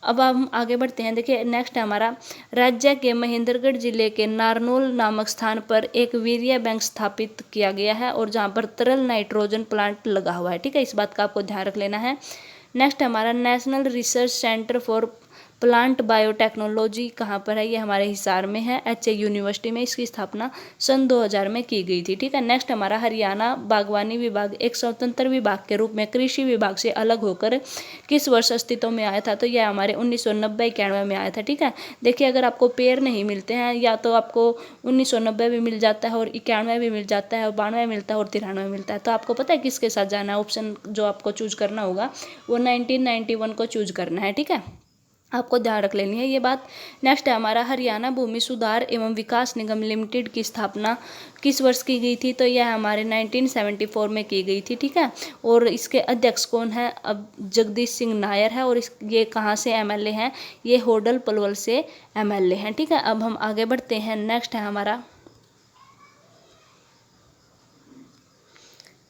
अब हम आगे बढ़ते हैं, देखिए नेक्स्ट है हमारा, राज्य के महेंद्रगढ़ जिले के नारनौल नामक स्थान पर एक वीर्य बैंक स्थापित किया गया है और जहाँ पर तरल नाइट्रोजन प्लांट लगा हुआ है, ठीक है। इस बात का आपको ध्यान रख लेना है। नेक्स्ट हमारा national research centre for plant biotechnology कहाँ पर है? ये हमारे हिसार में है, HA यूनिवर्सिटी में। इसकी स्थापना सन 2000 में की गई थी, ठीक है। नेक्स्ट हमारा हरियाणा बागवानी विभाग एक स्वतंत्र विभाग के रूप में कृषि विभाग से अलग होकर किस वर्ष अस्तित्व में आया था? तो यह हमारे 1990-91 में आया था, ठीक है। देखिए अगर आपको पेयर नहीं मिलते हैं, या तो आपको 1990 भी मिल जाता है और 91 भी मिल जाता है और 92 मिलता है और 93 मिलता है, तो आपको पता है किसके साथ जाना है? ऑप्शन जो आपको चूज करना होगा वो 1991 को चूज करना है, ठीक है। आपको ध्यान रख लेनी है ये बात। नेक्स्ट है हमारा हरियाणा भूमि सुधार एवं विकास निगम लिमिटेड की स्थापना किस वर्ष की गई थी? तो यह हमारे 1974 में की गई थी, ठीक है। और इसके अध्यक्ष कौन है? अब जगदीश सिंह नायर है। और ये कहाँ से MLA हैं? ये होडल पलवल से MLA हैं, ठीक है। अब हम आगे बढ़ते हैं,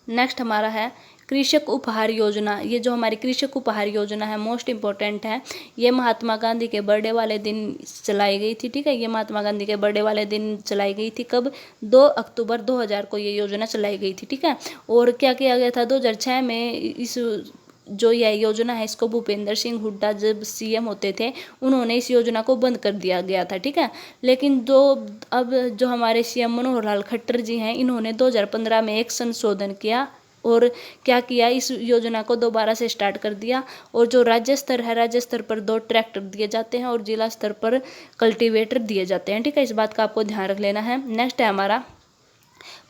नेक्स्ट हमारा है कृषक उपहार योजना। ये जो हमारी कृषक उपहार योजना है मोस्ट इम्पोर्टेंट है। ये महात्मा गांधी के बर्थडे वाले दिन चलाई गई थी, ठीक है। ये महात्मा गांधी के बर्थडे वाले दिन चलाई गई थी, कब? 2 अक्टूबर 2000 को ये योजना चलाई गई थी, ठीक है। और क्या किया गया था 2006 में? इस जो यह योजना है इसको भूपेंद्र सिंह हुड्डा जब CM होते थे उन्होंने इस योजना को बंद कर दिया गया था, ठीक है। लेकिन अब जो हमारे CM मनोहर लाल खट्टर जी हैं, इन्होंने 2015 में एक संशोधन किया और क्या किया, इस योजना को दोबारा से स्टार्ट कर दिया। और जो राज्य स्तर है, राज्य स्तर पर 2 ट्रैक्टर दिए जाते हैं और जिला स्तर पर कल्टीवेटर दिए जाते हैं, ठीक है। इस बात का आपको ध्यान रख लेना है। नेक्स्ट है हमारा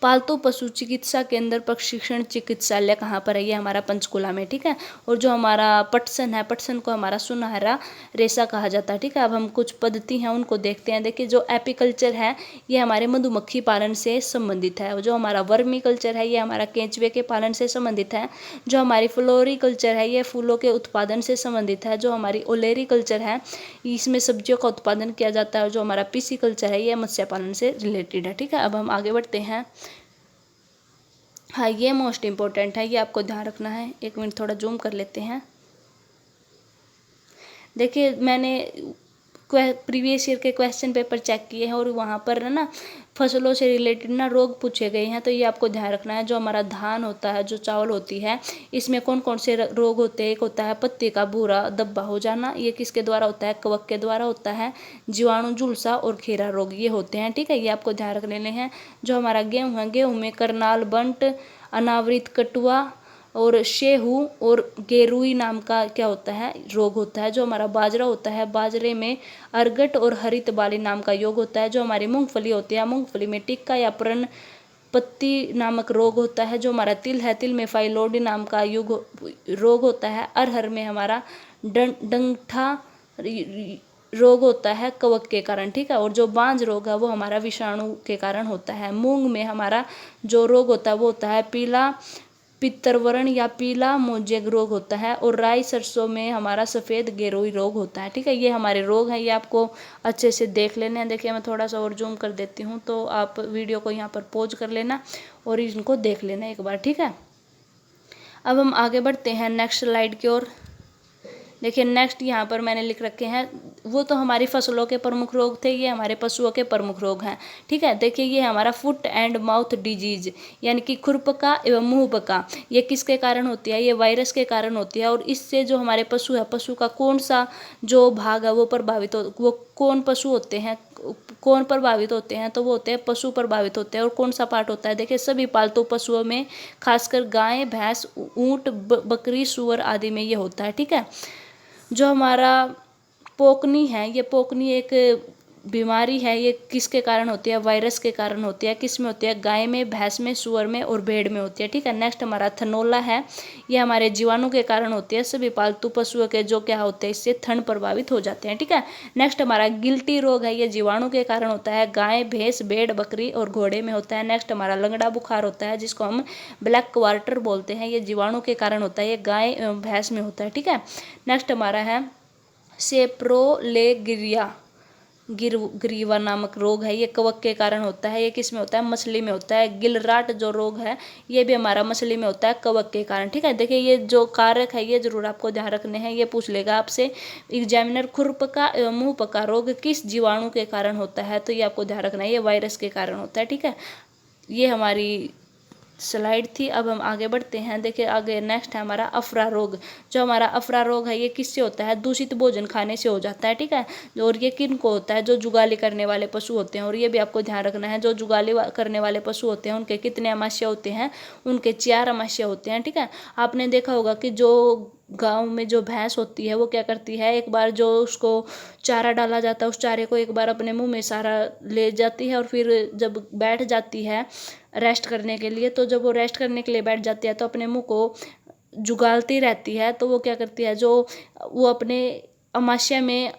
पालतू पशु चिकित्सा केंद्र प्रशिक्षण चिकित्सालय कहाँ पर है, ये हमारा पंचकुला में, ठीक है। और जो हमारा पटसन है, पटसन को हमारा सुनहरा रेशा कहा जाता है, ठीक है। अब हम कुछ पद्धति हैं उनको देखते हैं। देखिए जो एपीकल्चर है ये हमारे मधुमक्खी पालन से संबंधित है। जो हमारा वर्मी कल्चर है ये हमारा केंचुए के पालन से संबंधित है। जो हमारी फ्लोरिकल्चर है ये फूलों के उत्पादन से संबंधित है। जो हमारी ओलेरिकल्चर है इसमें सब्जियों का उत्पादन किया जाता है। और जो हमारा पिसिकल्चर है ये मत्स्य पालन से रिलेटेड है, ठीक है। अब हम आगे बढ़ते हैं। हाँ ये मोस्ट इम्पोर्टेंट है, ये आपको ध्यान रखना है। एक मिनट थोड़ा जूम कर लेते हैं। देखिए मैंने प्रीवियस ईयर के क्वेश्चन पेपर चेक किए हैं और वहाँ पर ना फसलों से रिलेटेड ना रोग पूछे गए हैं, तो ये आपको ध्यान रखना है। जो हमारा धान होता है, जो चावल होती है, इसमें कौन कौन से रोग होते हैं। एक होता है पत्ती का भूरा धब्बा हो जाना, ये किसके द्वारा होता है, कवक के द्वारा होता है। जीवाणु झुलसा और खीरा रोग ये होते हैं, ठीक है, ये आपको ध्यान रख लेने हैं। जो हमारा गेहूँ है, गेहूँ में करनाल बंट, अनावृत कटुआ और शेहू और गेरुई नाम का क्या होता है, रोग होता है। जो हमारा बाजरा होता है, बाजरे में अर्गट और हरित बाली नाम का योग होता है। जो हमारी मूंगफली होती है, मूंगफली में टिक्का या पुरन पत्ती नामक रोग होता है। जो हमारा तिल है, तिल में फाइलोडी नाम का रोग होता है। अरहर में हमारा डंठा रोग होता है कवक के कारण, ठीक है। और जो बांझ रोग है वो हमारा विषाणु के कारण होता है। मूंग में हमारा जो रोग होता है वो होता है पीला पित्तरवरण या पीला मोजेक रोग होता है। और राई सरसों में हमारा सफ़ेद गेरोई रोग होता है, ठीक है। ये हमारे रोग हैं, ये आपको अच्छे से देख लेने हैं। देखिए मैं थोड़ा सा और जूम कर देती हूँ, तो आप वीडियो को यहाँ पर पॉज कर लेना और इनको देख लेना एक बार, ठीक है। अब हम आगे बढ़ते हैं नेक्स्ट स्लाइड की ओर। देखिए नेक्स्ट यहाँ पर मैंने लिख रखे हैं, वो तो हमारी फसलों के प्रमुख रोग थे, ये हमारे पशुओं के प्रमुख रोग हैं, ठीक है। देखिए ये हमारा फुट एंड माउथ डिजीज यानी कि खुरपका एवं मुंहपका, ये किसके कारण होती है, ये वायरस के कारण होती है। और इससे जो हमारे पशु है, पशु का कौन सा जो भाग है वो प्रभावित हो, वो कौन पशु होते हैं, कौन प्रभावित होते हैं, तो वो होते हैं पशु प्रभावित होते हैं। और कौन सा पार्ट होता है, देखिए सभी पालतू पशुओं में, खासकर गाय भैंस ऊंट बकरी सूअर आदि में ये होता है, ठीक है। जो हमारा पोकनी है, ये पोकनी एक बीमारी है, ये किसके कारण होती है, वायरस के कारण होती है। किस में होती है, गाय में, भैंस में, सूअर में और भेड़ में होती है, ठीक है। नेक्स्ट हमारा थनोला है, ये हमारे जीवाणु के कारण होती है। सभी पालतू पशुओं के जो क्या होते हैं, इससे थन प्रभावित हो जाते हैं, ठीक है। नेक्स्ट हमारा गिल्टी रोग है, ये जीवाणु के कारण होता है। गाय भैंस भेड़ बकरी और घोड़े में होता है। नेक्स्ट हमारा लंगड़ा बुखार होता है, जिसको हम ब्लैक क्वार्टर बोलते हैं, ये जीवाणु के कारण होता है, ये गाय एवं भैंस में होता है, ठीक है। नेक्स्ट हमारा है सेप्रोलेगिरिया ग्रीवा नामक रोग है, ये कवक के कारण होता है। ये किस में होता है, मछली में होता है। गिलराट जो रोग है ये भी हमारा मछली में होता है कवक के कारण, ठीक है। देखिए ये जो कारक है ये जरूर आपको ध्यान रखने हैं, ये पूछ लेगा आपसे एग्जामिनर। खुरपका एवं मुंहपका रोग किस जीवाणु के कारण होता है, तो ये आपको ध्यान रखना है, ये वायरस के कारण होता है, ठीक है। ये हमारी स्लाइड थी। अब हम आगे बढ़ते हैं। देखिए आगे नेक्स्ट है हमारा अफरा रोग। जो हमारा अफरा रोग है ये किससे होता है, दूषित भोजन खाने से हो जाता है, ठीक है। और ये किन को होता है, जो जुगाली करने वाले पशु होते हैं। और ये भी आपको ध्यान रखना है, जो जुगाली करने वाले पशु होते हैं उनके कितने अमाशय होते हैं, उनके 4 अमाशय होते हैं, ठीक है। आपने देखा होगा कि जो गांव में जो भैंस होती है वो क्या करती है, एक बार जो उसको चारा डाला जाता है उस चारे को एक बार अपने मुंह में सारा ले जाती है और फिर जब बैठ जाती है रेस्ट करने के लिए, तो जब वो रेस्ट करने के लिए बैठ जाती है तो अपने मुंह को जुगालती रहती है। तो वो क्या करती है, जो वो अपने अमाशय में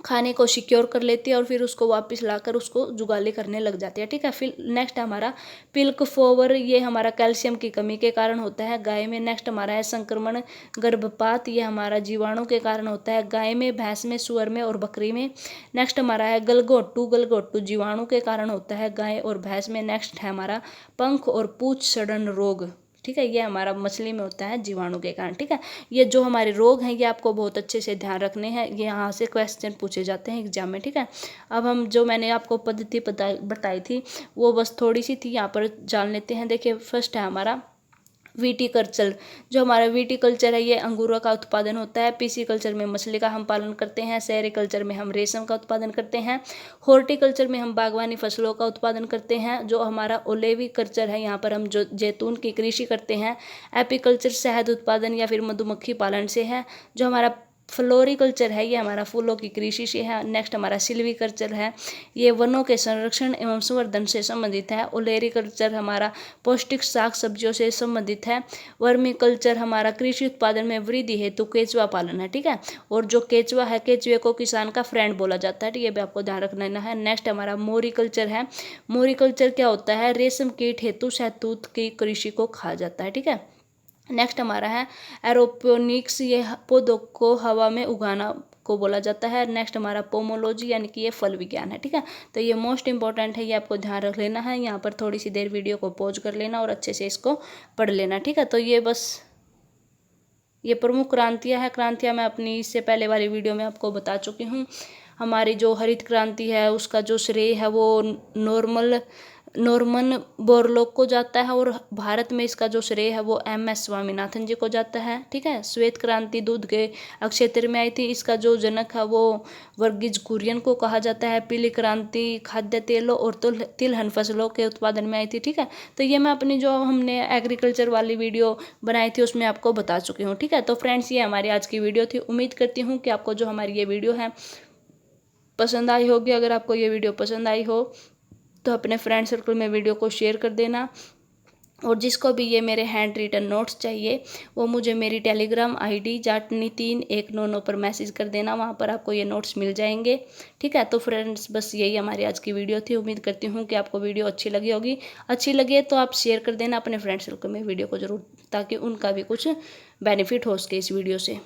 खाने को सिक्योर कर लेती है और फिर उसको वापस लाकर उसको जुगाली करने लग जाती है, ठीक है। फिर नेक्स्ट हमारा पिल्क फोवर, ये हमारा कैल्शियम की कमी के कारण होता है गाय में। नेक्स्ट हमारा है संक्रमण गर्भपात, ये हमारा जीवाणु के कारण होता है गाय में, भैंस में, सूअर में और बकरी में। नेक्स्ट हमारा है गलघोटू, गलघोटू जीवाणु के कारण होता है गाय और भैंस में। नेक्स्ट है हमारा पंख और पूंछ सड़न रोग, ठीक है, ये हमारा मछली में होता है जीवाणु के कारण, ठीक है। ये जो हमारे रोग हैं ये आपको बहुत अच्छे से ध्यान रखने हैं, ये यहाँ से क्वेश्चन पूछे जाते हैं एग्जाम में, ठीक है। अब हम जो मैंने आपको पद्धति बताई थी वो बस थोड़ी सी थी, यहाँ पर जान लेते हैं। देखिए फर्स्ट है हमारा विटीकल्चर। जो हमारा विटीकल्चर है ये अंगूरों का उत्पादन होता है। पिसिकल्चर में मछली का हम पालन करते हैं। सेरिकल्चर में हम रेशम का उत्पादन करते हैं। हॉर्टिकल्चर में हम बागवानी फसलों का उत्पादन करते हैं। जो हमारा ओलेविकल्चर है यहाँ पर हम जो जैतून की कृषि करते हैं। एपीकल्चर शहद उत्पादन या फिर मधुमक्खी पालन से है। जो हमारा फ्लोरिकल्चर है, ये हमारा फूलों की कृषि से है। नेक्स्ट हमारा सिल्वीकल्चर है, ये वनों के संरक्षण एवं संवर्धन से संबंधित है। ओलेरीकल्चर हमारा पौष्टिक साग सब्जियों से संबंधित है। वर्मीकल्चर हमारा कृषि उत्पादन में वृद्धि हेतु केचुआ पालन है, ठीक है। और जो केचुआ है, केचुए को किसान का फ्रेंड बोला जाता है, ठीक है, ये भी आपको ध्यान रखना है। नेक्स्ट हमारा मोरिकल्चर है। मोरिकल्चर क्या होता है, रेशम कीट हेतु शहतूत की कृषि को कहा जाता है, ठीक है। नेक्स्ट हमारा है एरोपोनिक्स, ये पौधों को हवा में उगाना को बोला जाता है। नेक्स्ट हमारा पोमोलॉजी यानी कि ये फल विज्ञान है, ठीक है। तो ये मोस्ट इंपॉर्टेंट है, ये आपको ध्यान रख लेना है। यहाँ पर थोड़ी सी देर वीडियो को पॉज कर लेना और अच्छे से इसको पढ़ लेना, ठीक है। तो ये बस ये प्रमुख क्रांतियाँ हैं। क्रांतियाँ मैं अपनी इससे पहले वाली वीडियो में आपको बता चुकी हूँ। हमारी जो हरित क्रांति है उसका जो श्रेय है वो नॉर्मन बोरलॉग को जाता है, और भारत में इसका जो श्रेय है वो MS स्वामीनाथन जी को जाता है, ठीक है। श्वेत क्रांति दूध के क्षेत्र में आई थी, इसका जो जनक है वो वर्गीज कुरियन को कहा जाता है। पीली क्रांति खाद्य तेलों और तिलहन फसलों के उत्पादन में आई थी, ठीक है। तो ये मैं अपनी जो हमने एग्रीकल्चर वाली वीडियो बनाई थी उसमें आपको बता चुकी हूँ, ठीक है। तो फ्रेंड्स, ये हमारी आज की वीडियो थी। उम्मीद करती हूँ कि आपको जो हमारी ये वीडियो है पसंद आई होगी। अगर आपको ये वीडियो पसंद आई हो तो अपने फ्रेंड सर्कल में वीडियो को शेयर कर देना, और जिसको भी ये मेरे हैंड रिटन नोट्स चाहिए वो मुझे मेरी टेलीग्राम ID जाटनी3199 पर मैसेज कर देना, वहाँ पर आपको ये नोट्स मिल जाएंगे, ठीक है। तो फ्रेंड्स, बस यही हमारी आज की वीडियो थी। उम्मीद करती हूँ कि आपको वीडियो अच्छी लगी होगी। अच्छी लगे तो आप शेयर कर देना अपने फ्रेंड सर्कल में वीडियो को ज़रूर, ताकि उनका भी कुछ बेनिफिट हो सके इस वीडियो से।